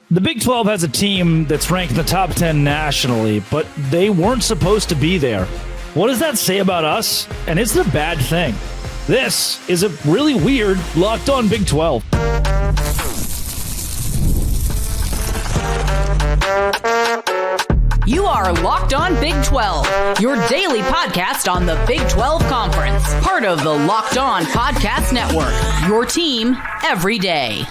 The Big 12 has a team that's ranked in the top 10 nationally, but they weren't supposed to be there. What does that say about us? And is it a bad thing? This is a really weird Locked On Big 12. You are Locked On Big 12, your daily podcast on the Big 12 Conference. Part of the Locked On Podcast Network, your team every day.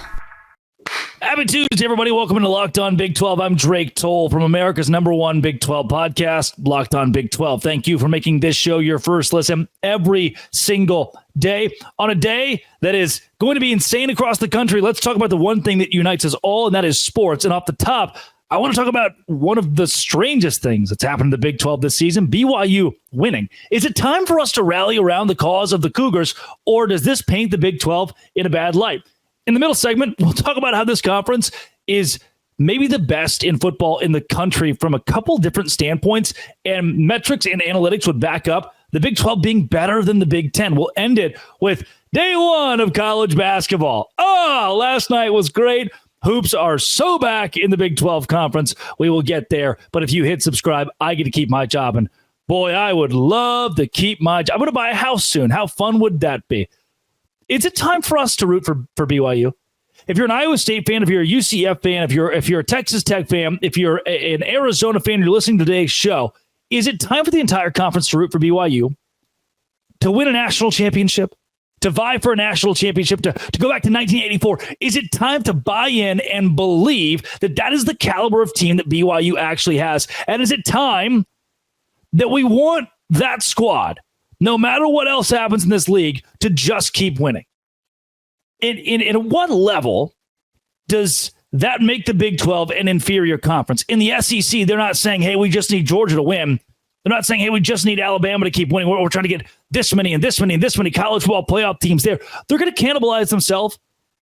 Happy Tuesday, everybody. Welcome to Locked On Big 12. I'm Drake Toll from America's #1 Big 12 podcast, Locked On Big 12. Thank you for making this show your first listen every single day. On a day that is going to be insane across the country, let's talk about the one thing that unites us all, and that is sports. And off the top, I want to talk about one of the strangest things that's happened in the Big 12 this season, BYU winning. Is it time for us to rally around the cause of the Cougars, or does this paint the Big 12 in a bad light? In the middle segment, we'll talk about how this conference is maybe the best in football in the country from a couple different standpoints, and metrics and analytics would back up the Big 12 being better than the Big 10. We'll end it with day one of college basketball. Last night was great. Hoops are so back in the Big 12 conference. We will get there. But if you hit subscribe, I get to keep my job. And boy, I would love to keep my job. I'm going to buy a house soon. How fun would that be? Is it time for us to root for BYU? If you're an Iowa State fan, if you're a UCF fan, if you're a Texas Tech fan, if you're an Arizona fan, you're listening to today's show, is it time for the entire conference to root for BYU? To win a national championship? To vie for a national championship? To go back to 1984? Is it time to buy in and believe that that is the caliber of team that BYU actually has? And is it time that we want that squad, no matter what else happens in this league, to just keep winning? In what level does that make the Big 12 an inferior conference? In the SEC, they're not saying, hey, we just need Georgia to win. They're not saying, hey, we just need Alabama to keep winning. We're trying to get this many and this many and this many college football playoff teams there. They're going to cannibalize themselves.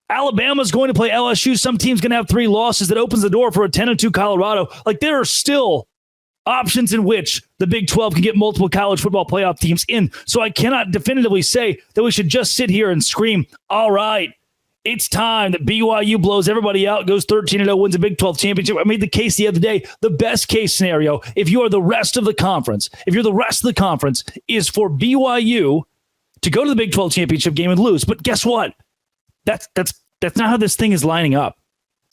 Alabama's going to play LSU. Some team's going to have 3 losses. That opens the door for a 10-2 Colorado. Like, there are still options in which the Big 12 can get multiple college football playoff teams in. So I cannot definitively say that we should just sit here and scream, all right, it's time that BYU blows everybody out, goes 13-0, wins a Big 12 championship. I made the case the other day. The best case scenario, if you are the rest of the conference, is for BYU to go to the Big 12 championship game and lose. But guess what? That's not how this thing is lining up.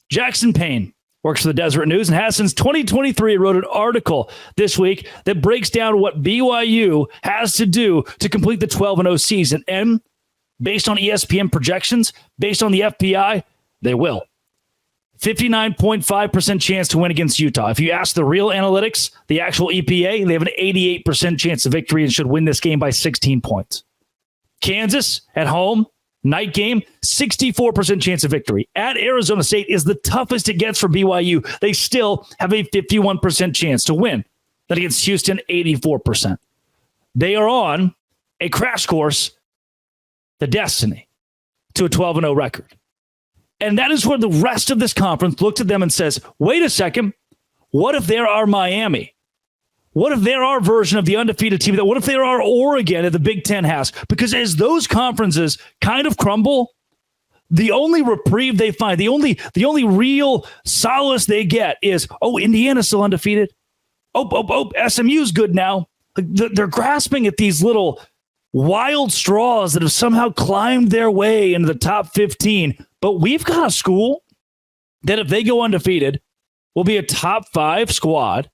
Jackson Payne works for the Deseret News and has since 2023. Wrote an article this week that breaks down what BYU has to do to complete the 12-0 season. And based on ESPN projections, based on the FPI, they will. 59.5% chance to win against Utah. If you ask the real analytics, the actual EPA, they have an 88% chance of victory and should win this game by 16 points. Kansas at home, night game, 64% chance of victory. At Arizona State is the toughest it gets for BYU. They still have a 51% chance to win. Then against Houston, 84%. They are on a crash course, the destiny, to a 12-0 record. And that is where the rest of this conference looks at them and says, wait a second, what if they're our Miami? What if they're our version of the undefeated team? What if they're our Oregon that the Big Ten has? Because as those conferences kind of crumble, the only reprieve they find, the only real solace they get is, Indiana's still undefeated. SMU's good now. They're grasping at these little wild straws that have somehow climbed their way into the top 15. But we've got a school that if they go undefeated will be a top 5 squad.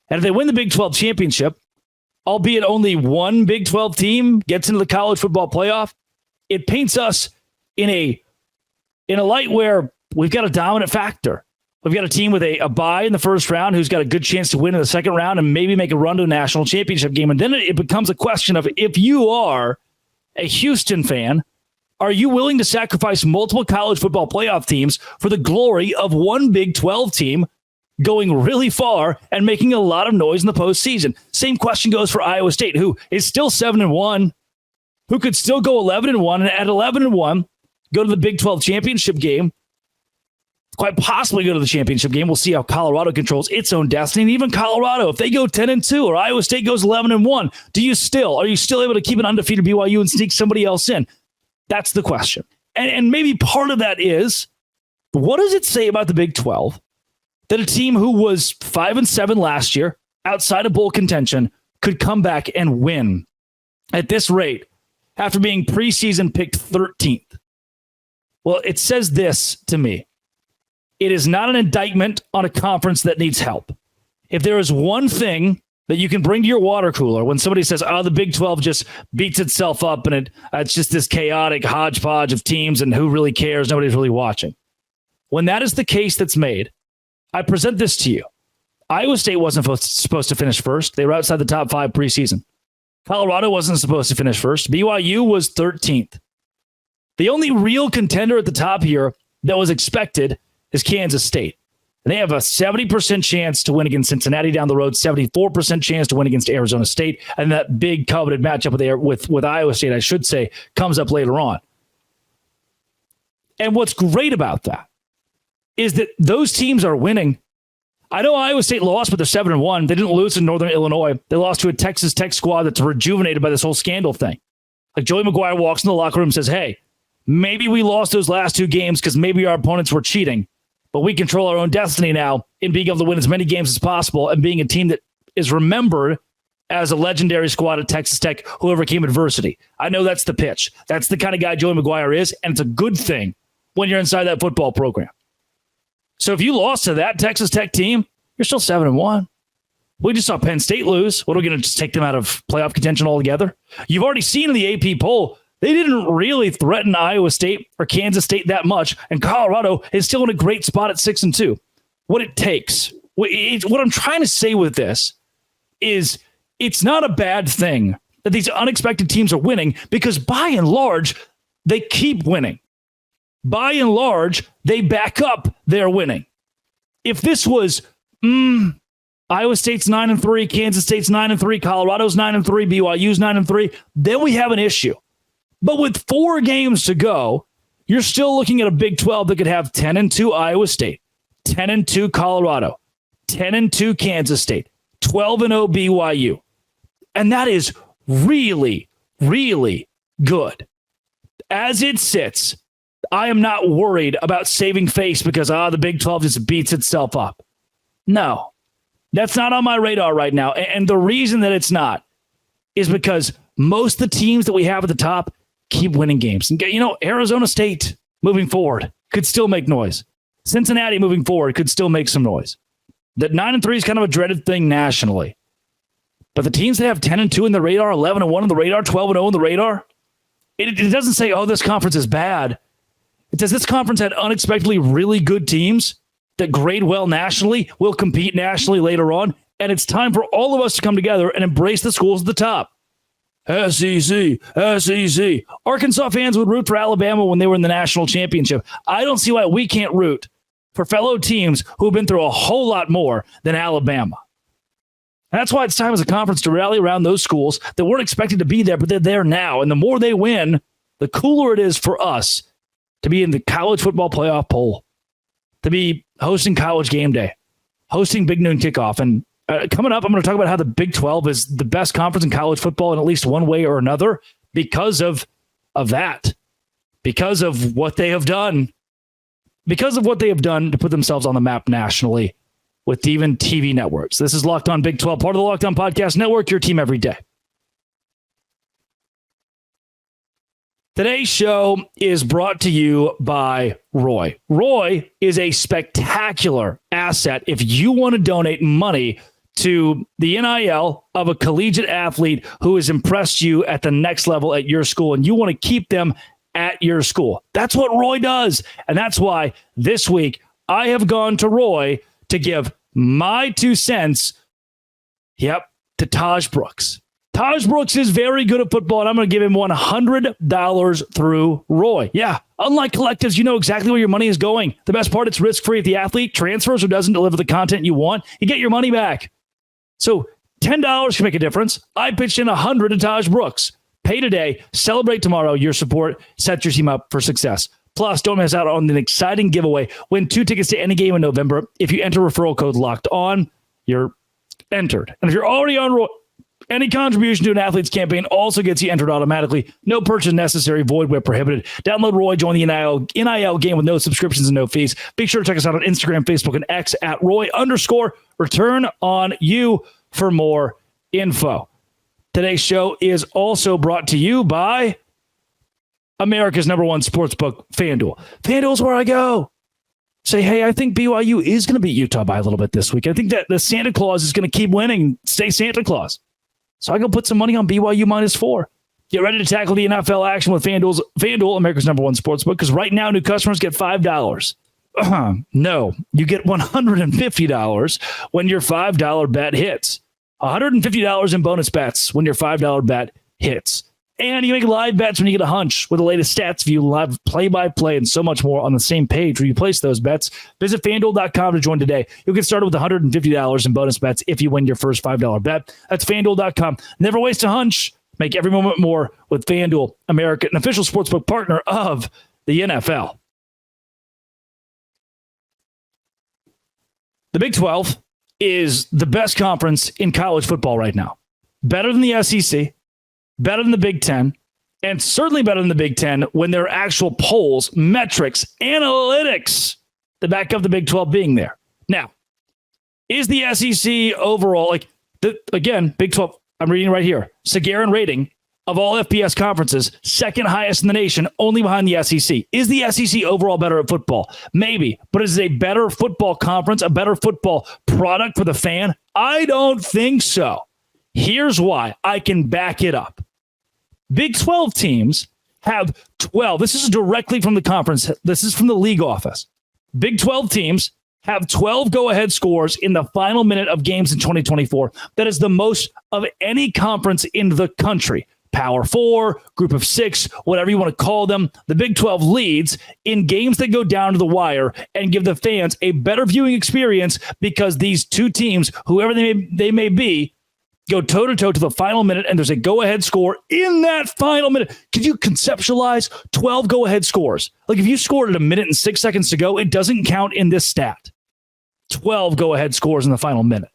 And if they win the Big 12 championship, albeit only one Big 12 team gets into the college football playoff, it paints us in a light where we've got a dominant factor. We've got a team with a bye in the first round who's got a good chance to win in the second round and maybe make a run to a national championship game. And then it becomes a question of, if you are a Houston fan, are you willing to sacrifice multiple college football playoff teams for the glory of one Big 12 team going really far and making a lot of noise in the postseason? Same question goes for Iowa State, who is still 7-1, who could still go 11-1, and at 11-1, go to the Big 12 championship game, quite possibly go to the championship game. We'll see how Colorado controls its own destiny. And even Colorado, if they go 10-2 or Iowa State goes 11-1, are you still able to keep an undefeated BYU and sneak somebody else in? That's the question. And maybe part of that is, what does it say about the Big 12 that a team who was 5-7 last year, outside of bowl contention, could come back and win at this rate after being preseason picked 13th? Well, it says this to me. It is not an indictment on a conference that needs help. If there is one thing that you can bring to your water cooler when somebody says, oh, the Big 12 just beats itself up and it's just this chaotic hodgepodge of teams and who really cares? Nobody's really watching. When that is the case that's made, I present this to you. Iowa State wasn't supposed to finish first. They were outside the top 5 preseason. Colorado wasn't supposed to finish first. BYU was 13th. The only real contender at the top here that was expected is Kansas State. And they have a 70% chance to win against Cincinnati down the road, 74% chance to win against Arizona State. And that big coveted matchup with Iowa State, I should say, comes up later on. And what's great about that is that those teams are winning. I know Iowa State lost, but they're 7-1. They didn't lose in Northern Illinois. They lost to a Texas Tech squad that's rejuvenated by this whole scandal thing. Like Joey McGuire walks in the locker room and says, hey, maybe we lost those last 2 games because maybe our opponents were cheating, but we control our own destiny now in being able to win as many games as possible and being a team that is remembered as a legendary squad at Texas Tech who overcame adversity. I know that's the pitch. That's the kind of guy Joey McGuire is, and it's a good thing when you're inside that football program. So if you lost to that Texas Tech team, you're still 7-1. We just saw Penn State lose. What, are we going to just take them out of playoff contention altogether? You've already seen in the AP poll, they didn't really threaten Iowa State or Kansas State that much, and Colorado is still in a great spot at 6-2. What it takes, what I'm trying to say with this is it's not a bad thing that these unexpected teams are winning because by and large, they keep winning. By and large, they back up their winning. If this was Iowa State's 9-3, Kansas State's 9-3, Colorado's 9-3, BYU's 9-3, then we have an issue. But with 4 games to go, you're still looking at a Big 12 that could have 10-2 Iowa State, 10-2 Colorado, 10-2 Kansas State, 12-0 BYU. And that is really, really good. As it sits, I am not worried about saving face because the Big 12 just beats itself up. No, that's not on my radar right now. And the reason that it's not is because most of the teams that we have at the top keep winning games. And, Arizona State moving forward could still make noise. Cincinnati moving forward could still make some noise. That 9-3 is kind of a dreaded thing nationally. But the teams that have 10-2 in the radar, 11-1 in the radar, 12-0 in the radar, it doesn't say, this conference is bad. It says this conference had unexpectedly really good teams that grade well nationally, will compete nationally later on, and it's time for all of us to come together and embrace the schools at the top. SEC. Arkansas fans would root for Alabama when they were in the national championship. I don't see why we can't root for fellow teams who have been through a whole lot more than Alabama. That's why it's time as a conference to rally around those schools that weren't expected to be there, but they're there now. And the more they win, the cooler it is for us to be in the college football playoff poll, to be hosting College Game Day, hosting Big Noon Kickoff. And coming up, I'm going to talk about how the Big 12 is the best conference in college football in at least one way or another because of that, because of what they have done, to put themselves on the map nationally with even TV networks. This is Locked On Big 12, part of the Locked On Podcast Network, your team every day. Today's show is brought to you by Roy. Roy is a spectacular asset if you want to donate money to the NIL of a collegiate athlete who has impressed you at the next level at your school, and you want to keep them at your school. That's what Roy does. And that's why this week I have gone to Roy to give my 2 cents, to Taj Brooks. Taj Brooks is very good at football, and I'm going to give him $100 through Roy. Yeah, unlike collectives, you know exactly where your money is going. The best part, it's risk-free. If the athlete transfers or doesn't deliver the content you want, you get your money back. So $10 can make a difference. I pitched in $100 to Taj Brooks. Pay today, celebrate tomorrow. Your support sets your team up for success. Plus, don't miss out on an exciting giveaway. Win 2 tickets to any game in November. If you enter referral code Locked On, you're entered. And if you're already on Roy, Any contribution to an athlete's campaign also gets you entered automatically. No purchase necessary. Void where prohibited. Download Roy. Join the NIL game with no subscriptions and no fees. Be sure to check us out on Instagram, Facebook, and X at Roy_return on you for more info. Today's show is also brought to you by America's number one sportsbook, FanDuel. FanDuel is where I go. Say, hey, I think BYU is going to beat Utah by a little bit this week. I think that the Santa Claus is going to keep winning, stay Santa Claus. So I go put some money on BYU -4. Get ready to tackle the NFL action with FanDuel, America's number one sportsbook, because right now new customers get $5. No, you get $150 when your $5 bet hits. $150 in bonus bets when your $5 bet hits. And you make live bets when you get a hunch with the latest stats view, live play-by-play, and so much more on the same page where you place those bets. Visit FanDuel.com to join today. You'll get started with $150 in bonus bets if you win your first $5 bet. That's FanDuel.com. Never waste a hunch. Make every moment more with FanDuel, America, an official sportsbook partner of the NFL. The Big 12 is the best conference in college football right now. Better than the SEC. Better than the Big Ten, and certainly better than the Big Ten when there are actual polls, metrics, analytics that back up the Big 12 being there. Now, is the SEC overall, again, Big 12, I'm reading right here, Sagarin rating of all FBS conferences, second highest in the nation, only behind the SEC. Is the SEC overall better at football? Maybe, but is it a better football conference, a better football product for the fan? I don't think so. Here's why. I can back it up. Big 12 teams have 12. This is directly from the conference. This is from the league office. Big 12 teams have 12 go-ahead scores in the final minute of games in 2024. That is the most of any conference in the country. Power 4, Group of 6, whatever you want to call them. The Big 12 leads in games that go down to the wire and give the fans a better viewing experience because these two teams, whoever they may be, go toe-to-toe to the final minute, and there's a go-ahead score in that final minute. Could you conceptualize 12 go-ahead scores? Like if you scored at 1 minute and 6 seconds to go, it doesn't count in this stat. 12 go-ahead scores in the final minute.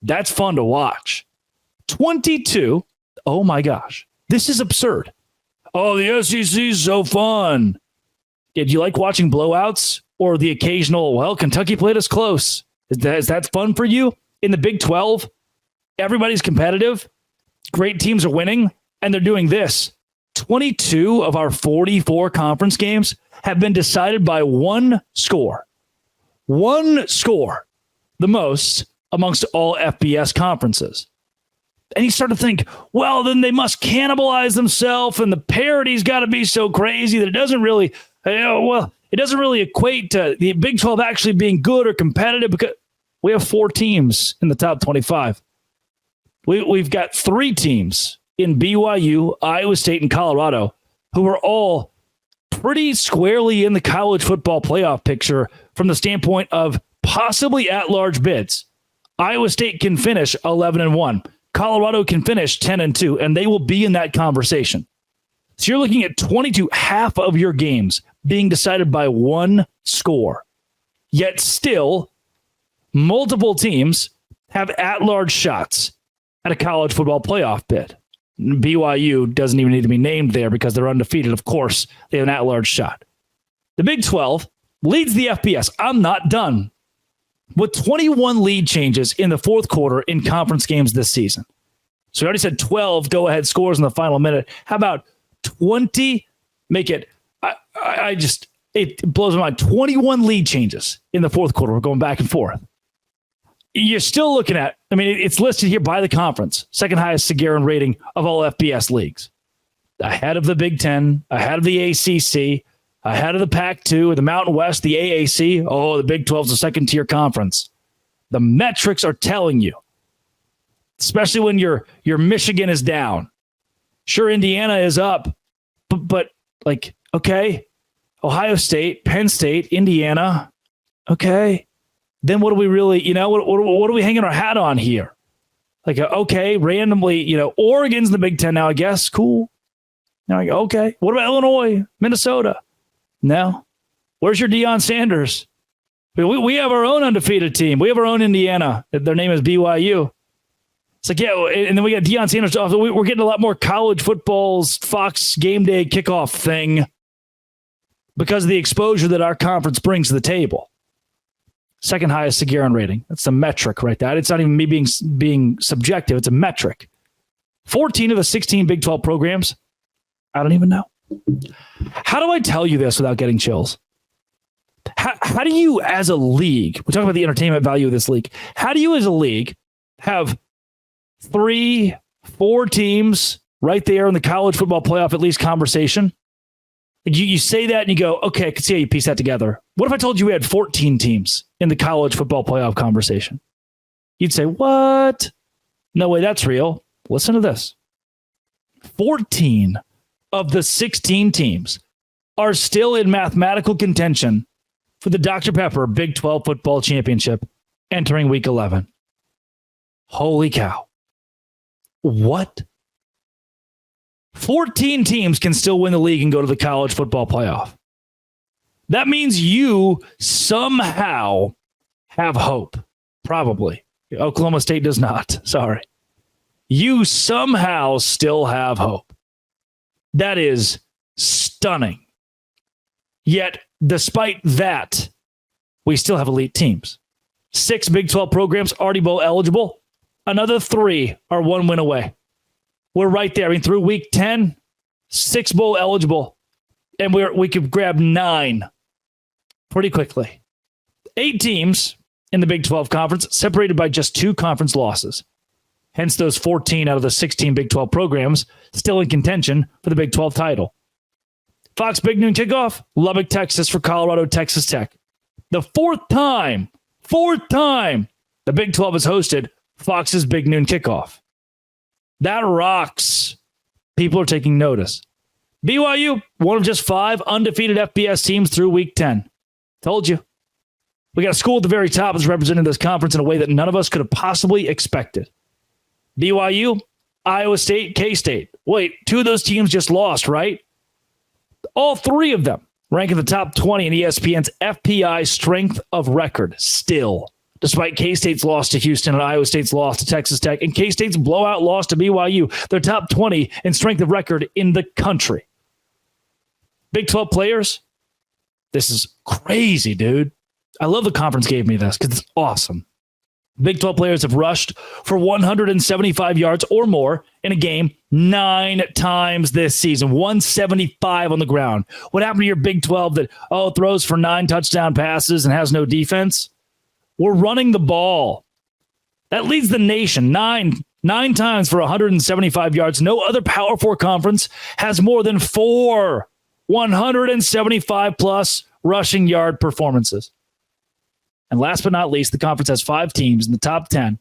That's fun to watch. 22. Oh my gosh. This is absurd. Oh, the SEC is so fun. Yeah, do you like watching blowouts or the occasional, well, Kentucky played us close? Is that fun for you? In the Big 12, everybody's competitive. Great teams are winning, and they're doing this. 22 of our 44 conference games have been decided by one score. One score, the most amongst all FBS conferences. And you start to think, well, then they must cannibalize themselves, and the parity's got to be so crazy that it doesn't really, it doesn't really equate to the Big 12 actually being good or competitive because we have 4 teams in the top 25. We've got 3 teams in BYU, Iowa State, and Colorado who are all pretty squarely in the college football playoff picture from the standpoint of possibly at-large bids. Iowa State can finish 11-1. Colorado can finish 10-2, and they will be in that conversation. So you're looking at 22, half of your games being decided by one score. Yet still, multiple teams have at-large shots at a college football playoff bid. BYU doesn't even need to be named there because they're undefeated. Of course, they have an at-large shot. The Big 12 leads the FBS. I'm not done. With 21 lead changes in the fourth quarter in conference games this season. So we already said 12 go-ahead scores in the final minute. How about 20? Make it, it blows my mind. 21 lead changes in the fourth quarter. We're going back and forth. You're still looking at, it's listed here by the conference, second highest Sagarin rating of all FBS leagues. Ahead of the Big Ten, ahead of the ACC, ahead of the Pac-2, the Mountain West, the AAC. Oh, the Big 12 is a second-tier conference. The metrics are telling you, especially when your Michigan is down. Sure, Indiana is up, but okay, Ohio State, Penn State, Indiana, okay. Then what do we really, what are we hanging our hat on here? Okay, randomly, Oregon's in the Big Ten now, I guess. Cool. Okay. What about Illinois, Minnesota? No. Where's your Deion Sanders? We have our own undefeated team. We have our own Indiana. Their name is BYU. It's like, yeah, and then we got Deion Sanders off. We're getting a lot more college football's Fox game day kickoff thing because of the exposure that our conference brings to the table. Second highest Sagarin rating. That's the metric right there. It's not even me being subjective. It's a metric. 14 of the 16 Big 12 programs. I don't even know. How do I tell you this without getting chills? How do you as a league, we're talking about the entertainment value of this league. How do you as a league have 3-4 teams right there in the college football playoff at least conversation? You say that and you go, okay, I can see how you piece that together. What if I told you we had 14 teams in the college football playoff conversation? You'd say, what? No way, that's real. Listen to this. 14 of the 16 teams are still in mathematical contention for the Dr. Pepper Big 12 football championship entering week 11. Holy cow. What? 14 teams can still win the league and go to the college football playoff. That means you somehow have hope. Probably. Oklahoma State does not. Sorry. You somehow still have hope. That is stunning. Yet, despite that, we still have elite teams. 6 Big 12 programs already bowl eligible. Another 3 are 1 win away. We're right there. I mean, through week 10, 6 bowl eligible, and we could grab 9 pretty quickly. 8 teams in the Big 12 conference, separated by just 2 conference losses. Hence those 14 out of the 16 Big 12 programs still in contention for the Big 12 title. Fox Big Noon Kickoff, Lubbock, Texas for Colorado, Texas Tech. The fourth time the Big 12 has hosted Fox's Big Noon Kickoff. That rocks. People are taking notice. BYU, one of just 5 undefeated FBS teams through week 10. Told you. We got a school at the very top that's representing this conference in a way that none of us could have possibly expected. BYU, Iowa State, K-State. Wait, 2 of those teams just lost, right? All 3 of them rank in the top 20 in ESPN's FPI strength of record still, despite K-State's loss to Houston and Iowa State's loss to Texas Tech and K-State's blowout loss to BYU. They're top 20 in strength of record in the country. Big 12 players, this is crazy, dude. I love the conference gave me this because it's awesome. Big 12 players have rushed for 175 yards or more in a game 9 times this season. 175 on the ground. What happened to your Big 12 that, throws for 9 touchdown passes and has no defense? We're running the ball. That leads the nation 9 times for 175 yards. No other Power 4 conference has more than 4 175-plus rushing yard performances. And last but not least, the conference has 5 teams in the top 10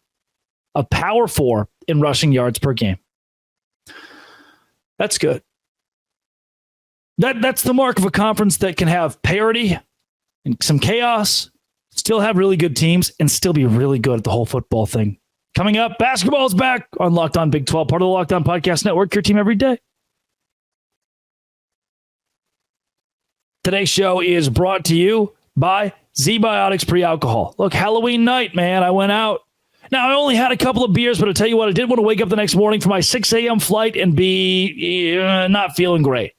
of Power 4 in rushing yards per game. That's good. That's the mark of a conference that can have parity and some chaos, still have really good teams, and still be really good at the whole football thing. Coming up, basketball is back on Locked On Big 12, part of the Locked On Podcast Network, your team every day. Today's show is brought to you by Z-Biotics Pre-Alcohol. Look, Halloween night, man, I went out. Now, I only had a couple of beers, but I'll tell you what, I did want to wake up the next morning for my 6 a.m. flight and be not feeling great.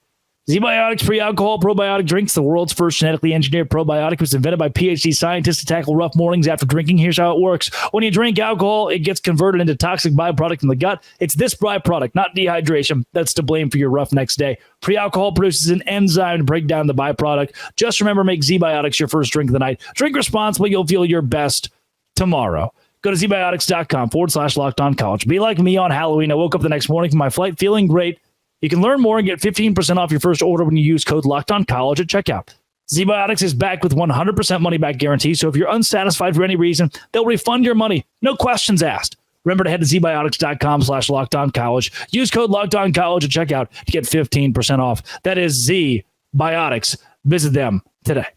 Z-Biotics Pre-Alcohol Probiotic Drinks, the world's first genetically engineered probiotic, was invented by PhD scientists to tackle rough mornings after drinking. Here's how it works. When you drink alcohol, it gets converted into toxic byproduct in the gut. It's this byproduct, not dehydration, that's to blame for your rough next day. Pre-alcohol produces an enzyme to break down the byproduct. Just remember, make Z-Biotics your first drink of the night. Drink responsibly. You'll feel your best tomorrow. Go to zbiotics.com/LockedOnCollege. Be like me on Halloween. I woke up the next morning from my flight feeling great. You can learn more and get 15% off your first order when you use code LockedOnCollege at checkout. Z-Biotics is backed with 100% money-back guarantee, so if you're unsatisfied for any reason, they'll refund your money. No questions asked. Remember to head to zbiotics.com/LockedOnCollege. Use code LockedOnCollege at checkout to get 15% off. That is Z-Biotics. Visit them today.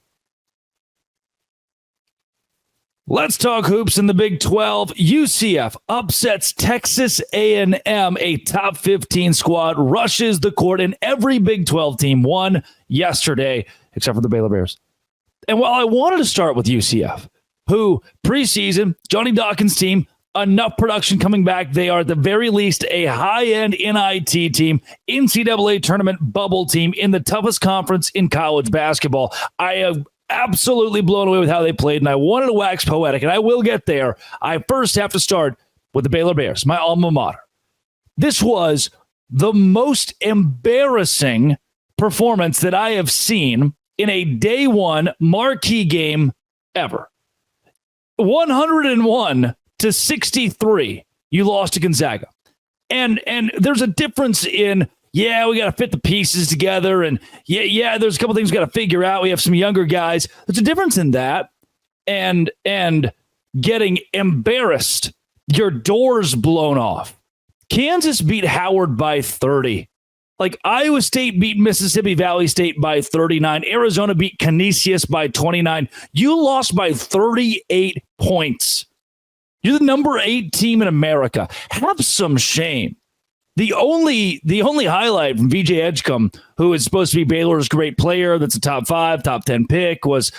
Let's talk hoops in the Big 12. UCF upsets Texas A&M, a top 15 squad, rushes the court, and every Big 12 team won yesterday, except for the Baylor Bears. And while I wanted to start with UCF, who preseason, Johnny Dawkins' team, enough production coming back. They are at the very least a high-end NIT team, NCAA tournament bubble team in the toughest conference in college basketball. I am absolutely blown away with how they played, and I wanted to wax poetic, and I will get there. I first have to start with the Baylor Bears, my alma mater. This was the most embarrassing performance that I have seen in a day one marquee game ever. 101-63, you lost to Gonzaga. And there's a difference in, we got to fit the pieces together. And there's a couple things we got to figure out. We have some younger guys. There's a difference in that and getting embarrassed, your doors blown off. Kansas beat Howard by 30. Like Iowa State beat Mississippi Valley State by 39. Arizona beat Canisius by 29. You lost by 38 points. You're the number 8 team in America. Have some shame. The only highlight from VJ Edgecombe, who is supposed to be Baylor's great player, that's a top 5, top 10 pick, was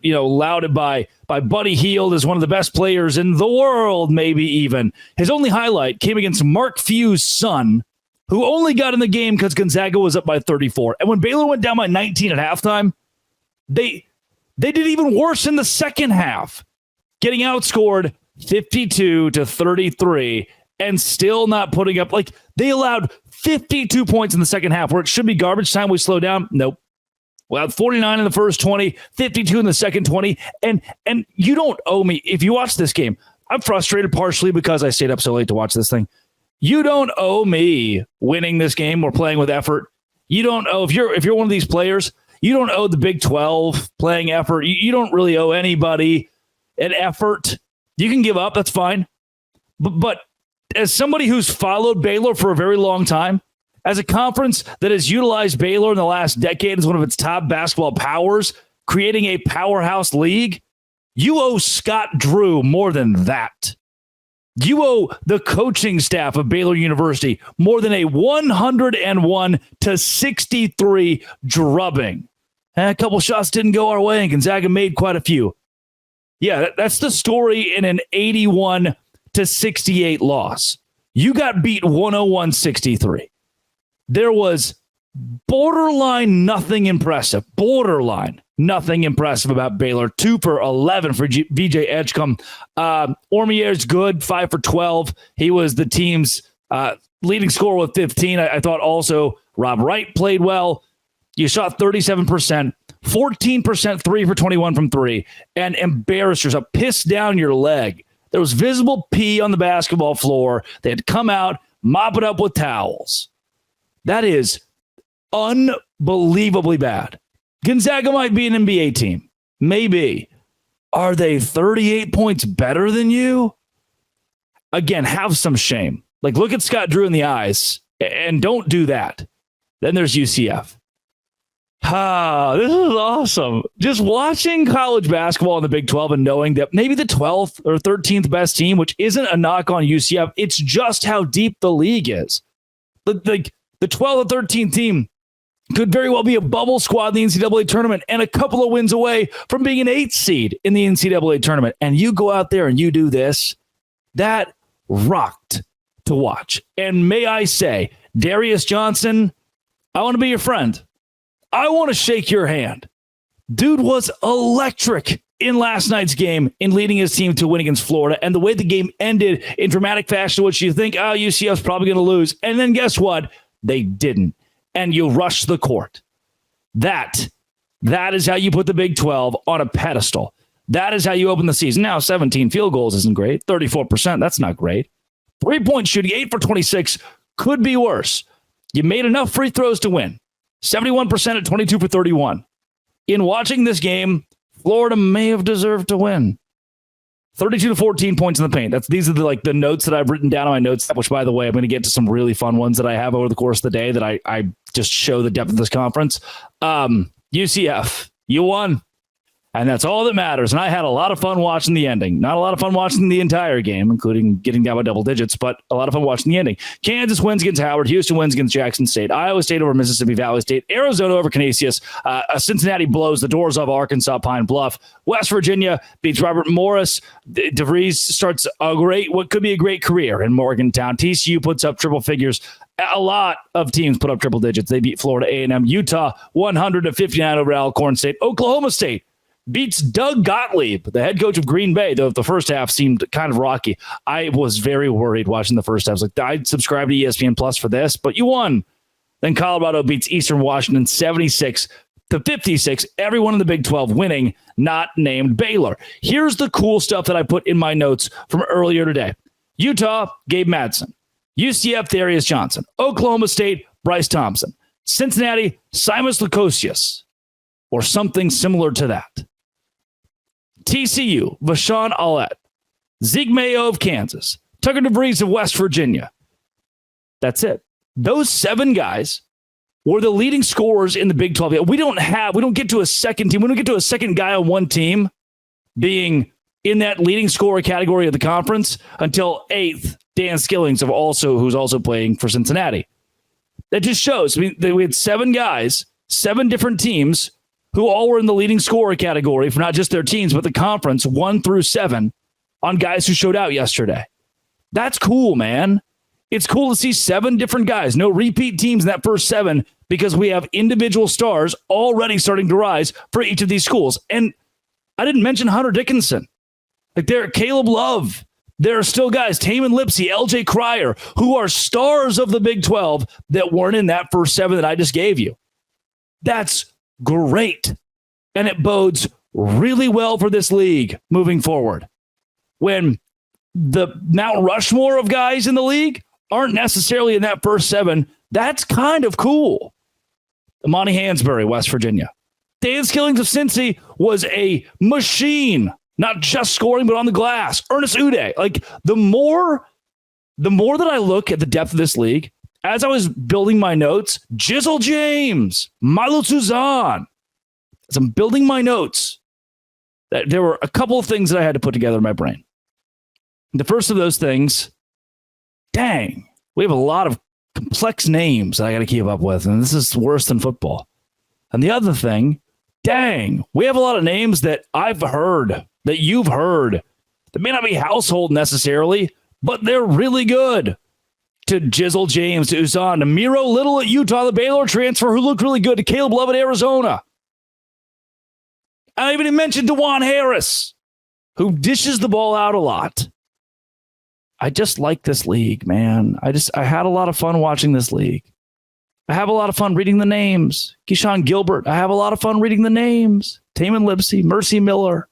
lauded by Buddy Hield as one of the best players in the world, maybe even. His only highlight came against Mark Few's son, who only got in the game because Gonzaga was up by 34. And when Baylor went down by 19 at halftime, they did even worse in the second half, getting outscored 52-33 and still not putting up. Like, they allowed 52 points in the second half where it should be garbage time. We slow down. Nope. Well, 49 in the first 20, 52 in the second 20. And you don't owe me. If you watch this game, I'm frustrated partially because I stayed up so late to watch this thing. You don't owe me winning this game or playing with effort. You don't owe, if you're one of these players, you don't owe the Big 12 playing effort. You don't really owe anybody an effort. You can give up. That's fine. But as somebody who's followed Baylor for a very long time, as a conference that has utilized Baylor in the last decade as one of its top basketball powers, creating a powerhouse league, you owe Scott Drew more than that. You owe the coaching staff of Baylor University more than a 101-63 drubbing. And a couple shots didn't go our way, and Gonzaga made quite a few. Yeah, that's the story in an 81-68 loss. You got beat 101-63. There was borderline nothing impressive about Baylor. 2 for 11 for VJ Edgecombe. Ormier's good, 5 for 12. He was the team's leading scorer with 15. I thought also Rob Wright played well. You shot 37%, 14% 3 for 21 from 3, and embarrassed yourself, pissed down your leg. There was visible pee on the basketball floor. They had to come out, mop it up with towels. That is unbelievably bad. Gonzaga might be an NBA team. Maybe. Are they 38 points better than you? Again, have some shame. Like, look at Scott Drew in the eyes and don't do that. Then there's UCF. This is awesome. Just watching college basketball in the Big 12 and knowing that maybe the 12th or 13th best team, which isn't a knock on UCF, it's just how deep the league is. The 12th or 13th team could very well be a bubble squad in the NCAA tournament and a couple of wins away from being an 8th seed in the NCAA tournament. And you go out there and you do this. That rocked to watch. And may I say, Darius Johnson, I want to be your friend. I want to shake your hand. Dude was electric in last night's game in leading his team to win against Florida. And the way the game ended in dramatic fashion, which you think, UCF's probably going to lose. And then guess what? They didn't. And you rush the court. That is how you put the Big 12 on a pedestal. That is how you open the season. Now, 17 field goals isn't great. 34%, that's not great. 3-point shooting, 8 for 26, could be worse. You made enough free throws to win. 71% at 22 for 31. In watching this game, Florida may have deserved to win. 32 to 14 points in the paint. These are the notes that I've written down on my notes, which, by the way, I'm going to get to some really fun ones that I have over the course of the day that I just show the depth of this conference. UCF, you won. And that's all that matters. And I had a lot of fun watching the ending. Not a lot of fun watching the entire game, including getting down by double digits, but a lot of fun watching the ending. Kansas wins against Howard. Houston wins against Jackson State. Iowa State over Mississippi Valley State. Arizona over Canisius. Cincinnati blows the doors off Arkansas Pine Bluff. West Virginia beats Robert Morris. DeVries starts what could be a great career in Morgantown. TCU puts up triple figures. A lot of teams put up triple digits. They beat Florida A&M. Utah 159 over Alcorn State. Oklahoma State beats Doug Gottlieb, the head coach of Green Bay, though the first half seemed kind of rocky. I was very worried watching the first half. I was like, I'd subscribe to ESPN Plus for this, but you won. Then Colorado beats Eastern Washington 76-56. Everyone in the Big 12 winning, not named Baylor. Here's the cool stuff that I put in my notes from earlier today. Utah, Gabe Madsen. UCF, Thaddeus Johnson. Oklahoma State, Bryce Thompson. Cincinnati, Simus Lukosius, or something similar to that. TCU, Vashawn Allett, Zeke Mayo of Kansas, Tucker DeVries of West Virginia. That's it. Those 7 guys were the leading scorers in the Big 12. We don't get to a second team. We don't get to a second guy on one team being in that leading scorer category of the conference until 8th, Dan Skillings who's also playing for Cincinnati. That just shows. We had 7 guys, 7 different teams who all were in the leading scorer category for not just their teams, but the conference 1 through 7 on guys who showed out yesterday. That's cool, man. It's cool to see 7 different guys, no repeat teams in that first 7, because we have individual stars already starting to rise for each of these schools. And I didn't mention Hunter Dickinson. Caleb Love. There are still guys, Taman Lipsey, LJ Cryer, who are stars of the Big 12 that weren't in that first 7 that I just gave you. That's great. And it bodes really well for this league moving forward. When the Mount Rushmore of guys in the league aren't necessarily in that first 7, that's kind of cool. Amani Hansberry, West Virginia. Dan Skillings of Cincy was a machine, not just scoring, but on the glass. Ernest Uday. The more that I look at the depth of this league, as I was building my notes, Jizzle James, Milo Suzanne, as I'm building my notes, there were a couple of things that I had to put together in my brain. The first of those things, dang, we have a lot of complex names that I got to keep up with, and this is worse than football. And the other thing, dang, we have a lot of names that I've heard, that you've heard, that may not be household necessarily, but they're really good. To Jizzle James, to Uzan, to Miro Little at Utah, the Baylor transfer who looked really good, to Caleb Love at Arizona. I even mentioned DeJuan Harris, who dishes the ball out a lot. I just like this league, man. I had a lot of fun watching this league. I have a lot of fun reading the names. Keyshawn Gilbert, I have a lot of fun reading the names. Taman Lipsey, Mercy Miller.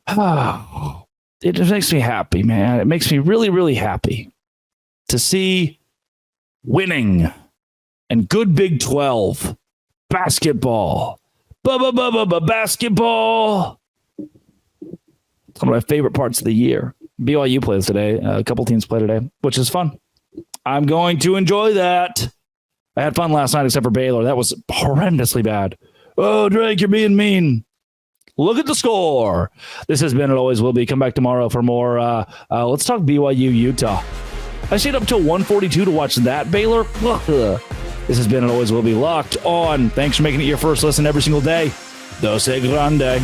It just makes me happy, man. It makes me really, really happy to see winning and good Big 12 basketball. Basketball. It's one of my favorite parts of the year. BYU plays today. A couple teams play today, which is fun. I'm going to enjoy that. I had fun last night except for Baylor. That was horrendously bad. Oh, Drake, you're being mean. Look at the score. This has been It Always Will Be. Come back tomorrow for more. Let's talk BYU, Utah. I stayed up till 1:42 to watch that Baylor. This has been It Always Will Be. Locked on. Thanks for making it your first listen every single day. Dose Grande.